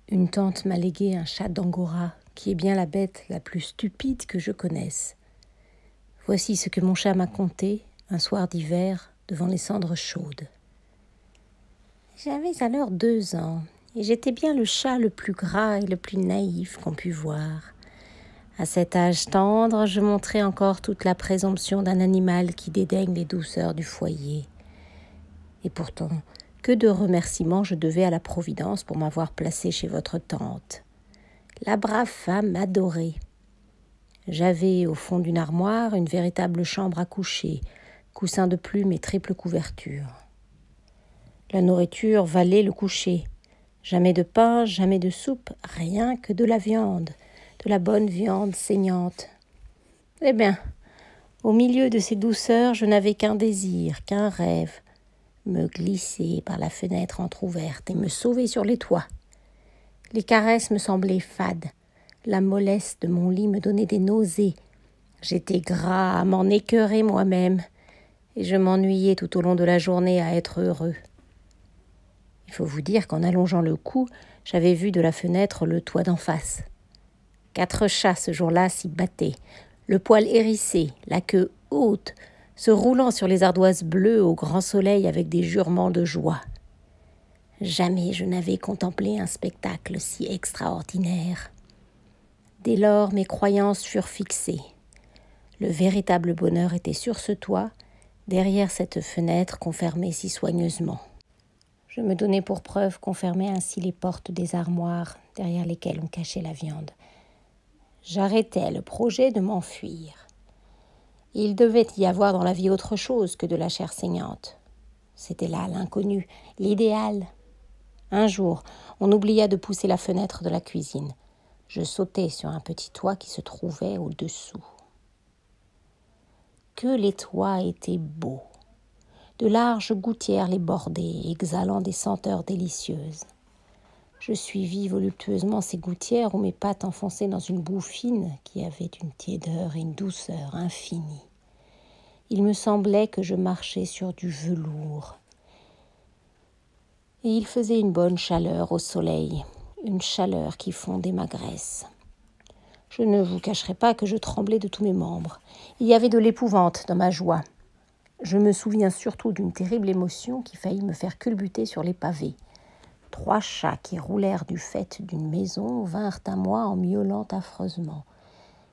Une tante m'a légué un chat d'Angora, qui est bien la bête la plus stupide que je connaisse. Voici ce que mon chat m'a conté un soir d'hiver devant les cendres chaudes. J'avais alors 2 ans, et j'étais bien le chat le plus gras et le plus naïf qu'on pût voir. À cet âge tendre, je montrais encore toute la présomption d'un animal qui dédaigne les douceurs du foyer. Et pourtant, que de remerciements je devais à la Providence pour m'avoir placé chez votre tante. La brave femme m'adorait. J'avais au fond d'une armoire une véritable chambre à coucher, coussin de plumes et triple couverture. La nourriture valait le coucher. Jamais de pain, jamais de soupe, rien que de la viande, de la bonne viande saignante. Eh bien, au milieu de ces douceurs, je n'avais qu'un désir, qu'un rêve, me glisser par la fenêtre entr'ouverte et me sauver sur les toits. Les caresses me semblaient fades, la mollesse de mon lit me donnait des nausées. J'étais gras à m'en écœurer moi-même, et je m'ennuyais tout au long de la journée à être heureux. Il faut vous dire qu'en allongeant le cou, j'avais vu de la fenêtre le toit d'en face. 4 chats ce jour-là s'y battaient, le poil hérissé, la queue haute, se roulant sur les ardoises bleues au grand soleil avec des jurements de joie. Jamais je n'avais contemplé un spectacle si extraordinaire. Dès lors, mes croyances furent fixées. Le véritable bonheur était sur ce toit, derrière cette fenêtre qu'on fermait si soigneusement. Je me donnais pour preuve qu'on fermait ainsi les portes des armoires derrière lesquelles on cachait la viande. J'arrêtais le projet de m'enfuir. Il devait y avoir dans la vie autre chose que de la chair saignante. C'était là l'inconnu, l'idéal. Un jour, on oublia de pousser la fenêtre de la cuisine. Je sautai sur un petit toit qui se trouvait au-dessous. Que les toits étaient beaux. De larges gouttières les bordaient, exhalant des senteurs délicieuses. Je suivis voluptueusement ces gouttières où mes pattes enfonçaient dans une boue fine qui avait une tiédeur et une douceur infinies. Il me semblait que je marchais sur du velours. Et il faisait une bonne chaleur au soleil, une chaleur qui fondait ma graisse. Je ne vous cacherai pas que je tremblais de tous mes membres. Il y avait de l'épouvante dans ma joie. Je me souviens surtout d'une terrible émotion qui faillit me faire culbuter sur les pavés. 3 chats qui roulèrent du faîte d'une maison vinrent à moi en miaulant affreusement.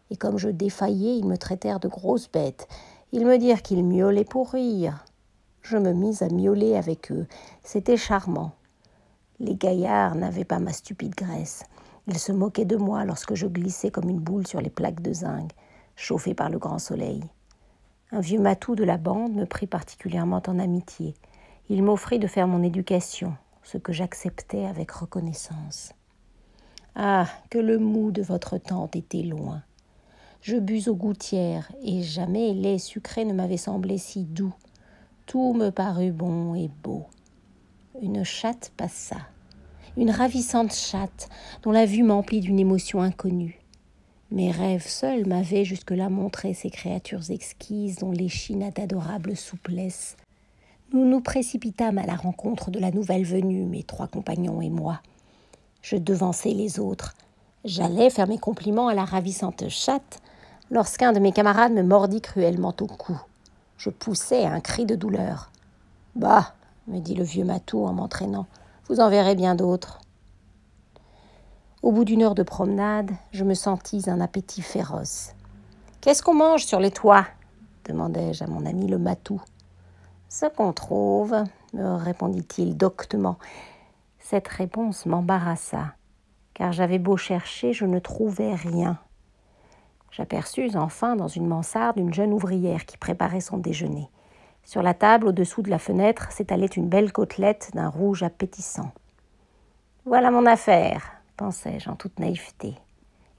Et comme je défaillais, ils me traitèrent de grosse bête. Ils me dirent qu'ils miaulaient pour rire. Je me mis à miauler avec eux. C'était charmant. Les gaillards n'avaient pas ma stupide graisse. Ils se moquaient de moi lorsque je glissais comme une boule sur les plaques de zinc, chauffées par le grand soleil. Un vieux matou de la bande me prit particulièrement en amitié. Il m'offrit de faire mon éducation, ce que j'acceptais avec reconnaissance. Ah, que le mou de votre tante était loin. Je bus aux gouttières, et jamais lait sucré ne m'avait semblé si doux. Tout me parut bon et beau. Une chatte passa, une ravissante chatte, dont la vue m'emplit d'une émotion inconnue. Mes rêves seuls m'avaient jusque-là montré ces créatures exquises dont l'échine a d'adorable souplesse. Nous nous précipitâmes à la rencontre de la nouvelle venue, mes 3 compagnons et moi. Je devançai les autres. J'allais faire mes compliments à la ravissante chatte lorsqu'un de mes camarades me mordit cruellement au cou. Je poussai un cri de douleur. « Bah !» me dit le vieux matou en m'entraînant. « Vous en verrez bien d'autres. » Au bout d'1 heure de promenade, je me sentis un appétit féroce. « Qu'est-ce qu'on mange sur les toits ?» demandai-je à mon ami le matou. « Ce qu'on trouve, » me répondit-il doctement. Cette réponse m'embarrassa, car j'avais beau chercher, je ne trouvais rien. J'aperçus enfin dans une mansarde une jeune ouvrière qui préparait son déjeuner. Sur la table, au-dessous de la fenêtre, s'étalait une belle côtelette d'un rouge appétissant. « Voilà mon affaire !» pensai-je en toute naïveté,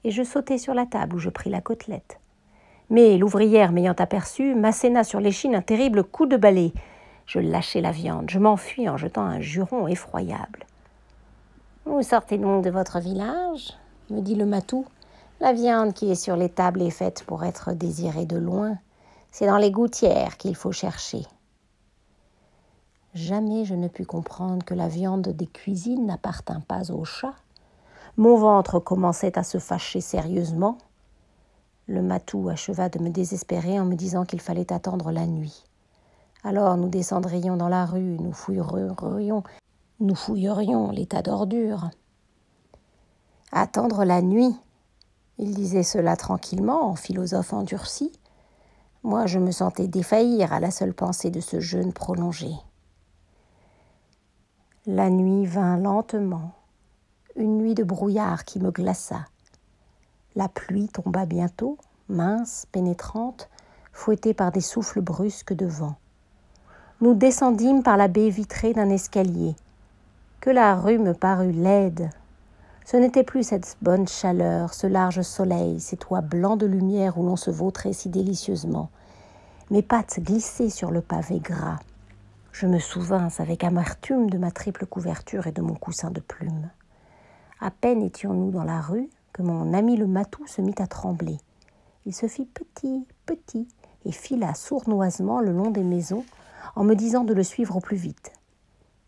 et je sautai sur la table où je pris la côtelette. Mais l'ouvrière m'ayant aperçu, m'asséna sur l'échine un terrible coup de balai. Je lâchai la viande, je m'enfuis en jetant un juron effroyable. « Vous sortez donc de votre village ?» me dit le matou. « La viande qui est sur les tables est faite pour être désirée de loin. C'est dans les gouttières qu'il faut chercher. » Jamais je ne pus comprendre que la viande des cuisines n'appartint pas aux chats. Mon ventre commençait à se fâcher sérieusement. Le matou acheva de me désespérer en me disant qu'il fallait attendre la nuit. Alors nous descendrions dans la rue, nous fouillerions les tas d'ordures. Attendre la nuit, il disait cela tranquillement, en philosophe endurci. Moi, je me sentais défaillir à la seule pensée de ce jeûne prolongé. La nuit vint lentement, une nuit de brouillard qui me glaça. La pluie tomba bientôt, mince, pénétrante, fouettée par des souffles brusques de vent. Nous descendîmes par la baie vitrée d'un escalier. Que la rue me parut laide. Ce n'était plus cette bonne chaleur, ce large soleil, ces toits blancs de lumière où l'on se vautrait si délicieusement. Mes pattes glissaient sur le pavé gras. Je me souvins avec amertume de ma triple couverture et de mon coussin de plumes. À peine étions-nous dans la rue que mon ami le matou se mit à trembler. Il se fit petit, et fila sournoisement le long des maisons en me disant de le suivre au plus vite.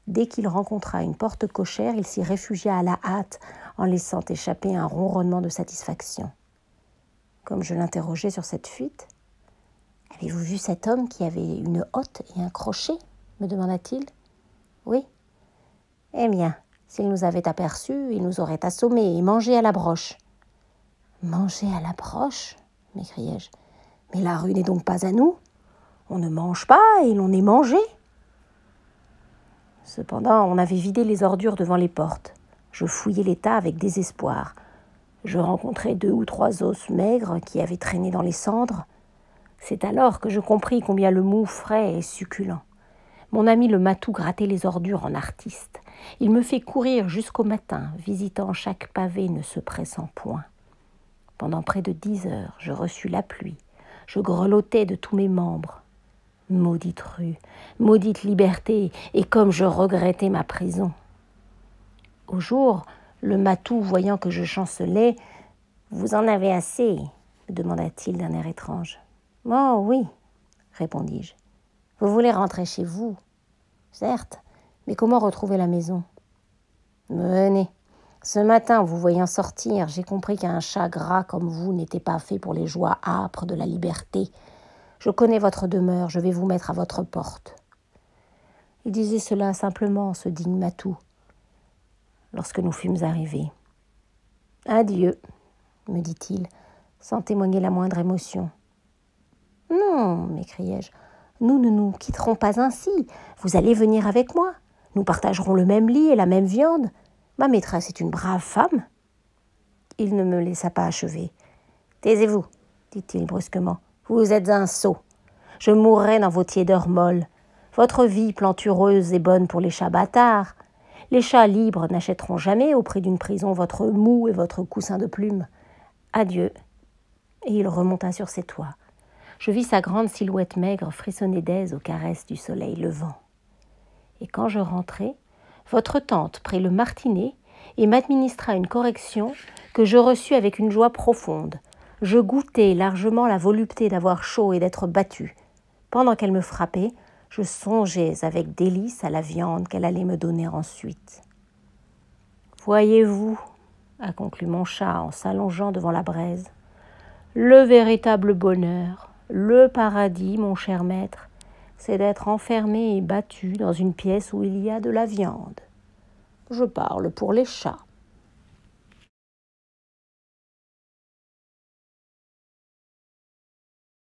Dès qu'il rencontra une porte cochère, il s'y réfugia à la hâte en laissant échapper un ronronnement de satisfaction. Comme je l'interrogeais sur cette fuite, « Avez-vous vu cet homme qui avait une hotte et un crochet ?» me demanda-t-il. « Oui. »« Eh bien, s'il nous avait aperçus, il nous aurait assommés et mangés à la broche. »« Manger à la broche ?» m'écriai-je. « Mais la rue n'est donc pas à nous. On ne mange pas et l'on est mangé. » Cependant, on avait vidé les ordures devant les portes. Je fouillai les tas avec désespoir. Je rencontrai 2 ou 3 os maigres qui avaient traîné dans les cendres. C'est alors que je compris combien le mou frais est succulent. Mon ami le matou grattait les ordures en artiste. Il me fait courir jusqu'au matin, visitant chaque pavé, ne se pressant point. Pendant près de 10 heures, je reçus la pluie. Je grelottais de tous mes membres. Maudite rue, maudite liberté, et comme je regrettais ma prison. Au jour, le matou, voyant que je chancelais, « Vous en avez assez ?» me demanda-t-il d'un air étrange. « Oh oui, » répondis-je. « Vous voulez rentrer chez vous ? Certes, mais comment retrouver la maison ? Venez. Ce matin, vous voyant sortir, j'ai compris qu'un chat gras comme vous n'était pas fait pour les joies âpres de la liberté. Je connais votre demeure, je vais vous mettre à votre porte. » Il disait cela simplement, ce digne matou, lorsque nous fûmes arrivés. « Adieu, » me dit-il, sans témoigner la moindre émotion. « Non, » m'écriai-je, « nous ne nous quitterons pas ainsi. Vous allez venir avec moi. Nous partagerons le même lit et la même viande. Ma maîtresse est une brave femme. » Il ne me laissa pas achever. « Taisez-vous, » dit-il brusquement. « Vous êtes un sot. Je mourrai dans vos tiédeurs molles. Votre vie plantureuse est bonne pour les chats bâtards. Les chats libres n'achèteront jamais au prix d'une prison votre mou et votre coussin de plumes. Adieu. » Et il remonta sur ses toits. Je vis sa grande silhouette maigre frissonner d'aise aux caresses du soleil levant. Et quand je rentrai, votre tante prit le martinet et m'administra une correction que je reçus avec une joie profonde. Je goûtai largement la volupté d'avoir chaud et d'être battue. Pendant qu'elle me frappait, je songeais avec délice à la viande qu'elle allait me donner ensuite. « Voyez-vous, » a conclu mon chat en s'allongeant devant la braise, « le véritable bonheur, le paradis, mon cher maître, c'est d'être enfermé et battu dans une pièce où il y a de la viande. Je parle pour les chats. »